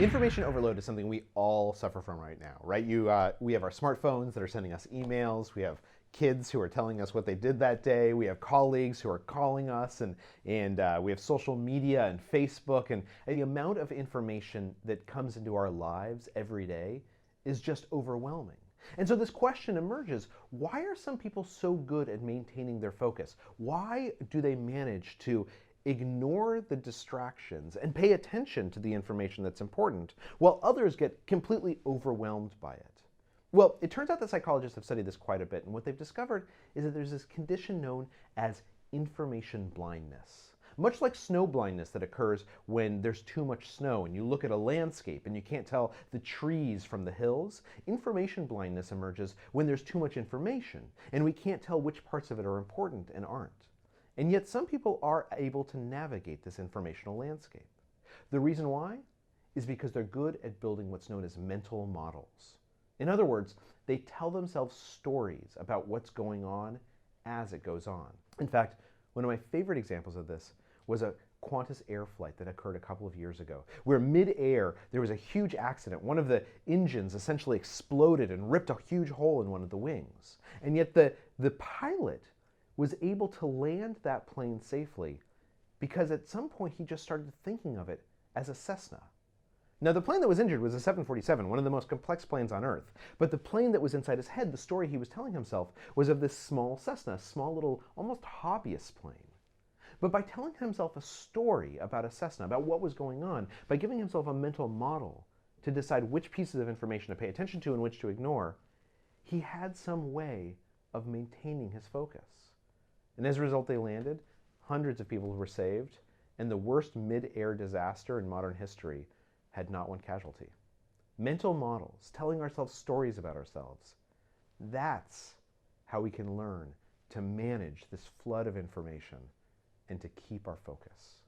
Information overload is something we all suffer from right now, right? We have our smartphones that are sending us emails. We have kids who are telling us what they did that day. We have colleagues who are calling us, and we have social media and Facebook, and the amount of information that comes into our lives every day is just overwhelming. And so this question emerges: why are some people so good at maintaining their focus? Why do they manage to ignore the distractions and pay attention to the information that's important, while others get completely overwhelmed by it? Well, it turns out that psychologists have studied this quite a bit, and what they've discovered is that there's this condition known as information blindness. Much like snow blindness that occurs when there's too much snow and you look at a landscape and you can't tell the trees from the hills, information blindness emerges when there's too much information and we can't tell which parts of it are important and aren't. And yet some people are able to navigate this informational landscape. The reason why is because they're good at building what's known as mental models. In other words, they tell themselves stories about what's going on as it goes on. In fact, one of my favorite examples of this was a Qantas air flight that occurred a couple of years ago, where mid-air there was a huge accident. One of the engines essentially exploded and ripped a huge hole in one of the wings. And yet the pilot was able to land that plane safely because at some point he just started thinking of it as a Cessna. Now, the plane that was injured was a 747, one of the most complex planes on Earth. But the plane that was inside his head, the story he was telling himself, was of this small Cessna, a small little, almost hobbyist plane. But by telling himself a story about a Cessna, about what was going on, by giving himself a mental model to decide which pieces of information to pay attention to and which to ignore, he had some way of maintaining his focus. And as a result, they landed, hundreds of people were saved, and the worst mid-air disaster in modern history had not one casualty. Mental models, telling ourselves stories about ourselves, that's how we can learn to manage this flood of information and to keep our focus.